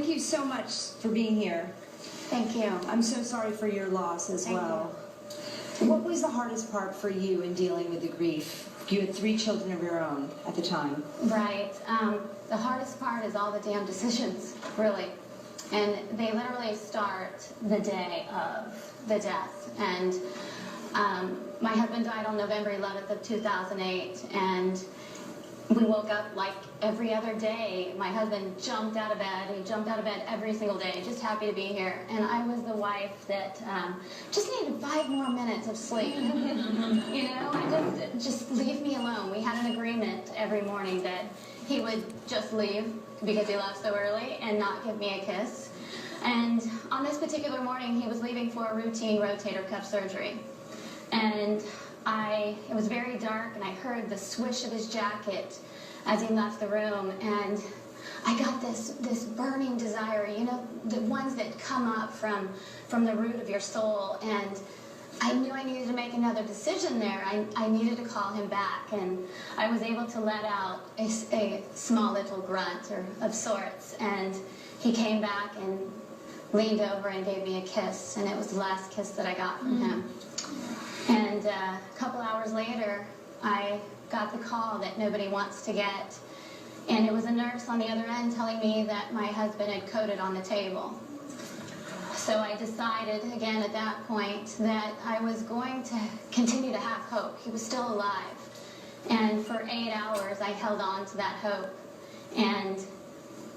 you so much for being here. Thank you. I'm so sorry for your loss as well. What was the hardest part for you in dealing with the grief? You had 3 children of your own at the time. Right. The hardest part is all the damn decisions, really. And they literally start the day of the death. And my husband died on November 11th of 2008, and we woke up like every other day. My husband jumped out of bed. He jumped out of bed every single day, just happy to be here. And I was the wife that just needed 5 more minutes of sleep. You know, just leave me alone. We had an agreement every morning that he would just leave because he left so early and not give me a kiss. And on this particular morning, he was leaving for a routine rotator cuff surgery. And it was very dark, and I heard the swish of his jacket as he left the room, and I got this burning desire, you know, the ones that come up from the root of your soul, and I knew I needed to make another decision there. I needed to call him back, and I was able to let out a small little grunt of sorts, and he came back and leaned over and gave me a kiss, and it was the last kiss that I got from him. And a couple hours later, I got the call that nobody wants to get. And it was a nurse on the other end telling me that my husband had coded on the table. So I decided again at that point that I was going to continue to have hope. He was still alive. And for 8 hours, I held on to that hope. And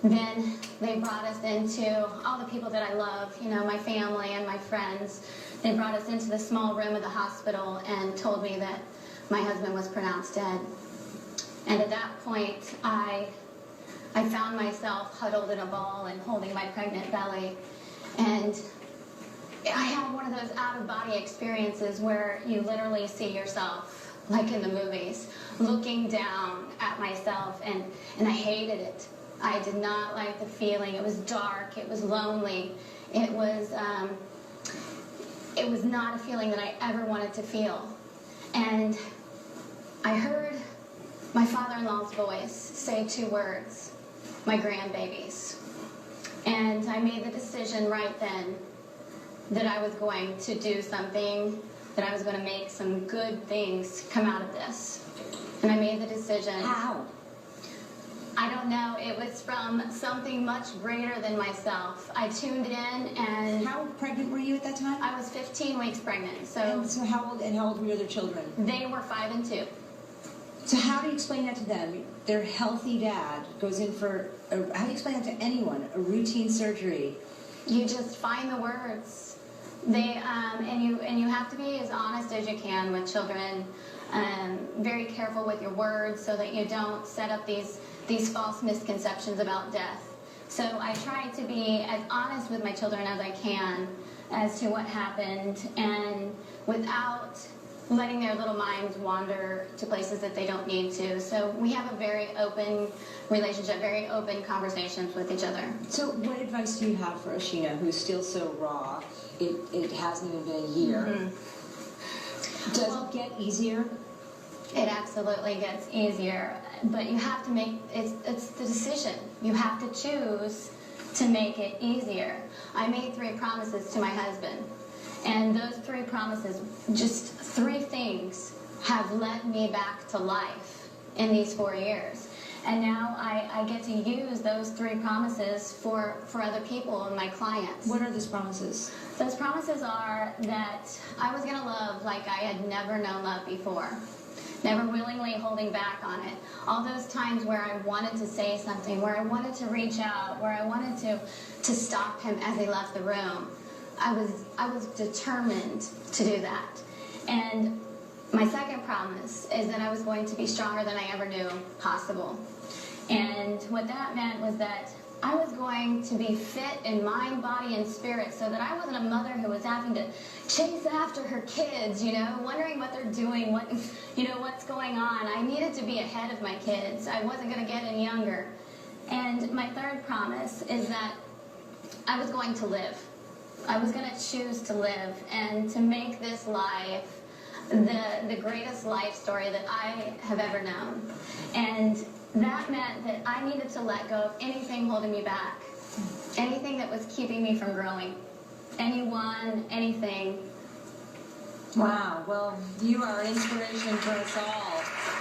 then they brought us into all the people that I love, you know, my family and my friends. They brought us into the small room of the hospital and told me that my husband was pronounced dead. And at that point, I found myself huddled in a ball and holding my pregnant belly. And I had one of those out-of-body experiences where you literally see yourself, like in the movies, looking down at myself, and I hated it. I did not like the feeling. It was dark. It was lonely. It was not a feeling that I ever wanted to feel. And I heard my father-in-law's voice say 2 words, my grandbabies. And I made the decision right then that I was going to do something, that I was going to make some good things come out of this. And I made the decision. How? I don't know. It was from something much greater than myself. I tuned in, and How pregnant were you at that time? I was 15 weeks pregnant. So how old were your other children? they were 5 and 2. So how do you explain that to them? Their healthy dad goes in for, how do you explain that to anyone? A routine surgery. You just find the words. And you have to be as honest as you can with children. Very careful with your words so that you don't set up these false misconceptions about death. So I try to be as honest with my children as I can as to what happened, and without letting their little minds wander to places that they don't need to. So we have a very open relationship, very open conversations with each other. So what advice do you have for Ashina, who's still so raw? It hasn't even been a year. Mm-hmm. Does it get easier? It absolutely gets easier, but you have to make, it's the decision. You have to choose to make it easier. I made 3 promises to my husband, and those 3 promises, just 3 things, have led me back to life in these 4 years. And now I get to use those 3 promises for other people and my clients. What are those promises? Those promises are that I was going to love like I had never known love before. Never willingly holding back on it. All those times where I wanted to say something, where I wanted to reach out, where I wanted to stop him as he left the room, I was determined to do that. And my second promise is that I was going to be stronger than I ever knew possible. And what that meant was that I was going to be fit in mind, body, and spirit, so that I wasn't a mother who was having to chase after her kids, you know, wondering what they're doing, what's going on. I needed to be ahead of my kids. I wasn't going to get any younger. And my third promise is that I was going to live. I was going to choose to live and to make this life the greatest life story that I have ever known. And that meant that I needed to let go of anything holding me back. Anything that was keeping me from growing. Anyone, anything. Wow. Well, you are an inspiration for us all.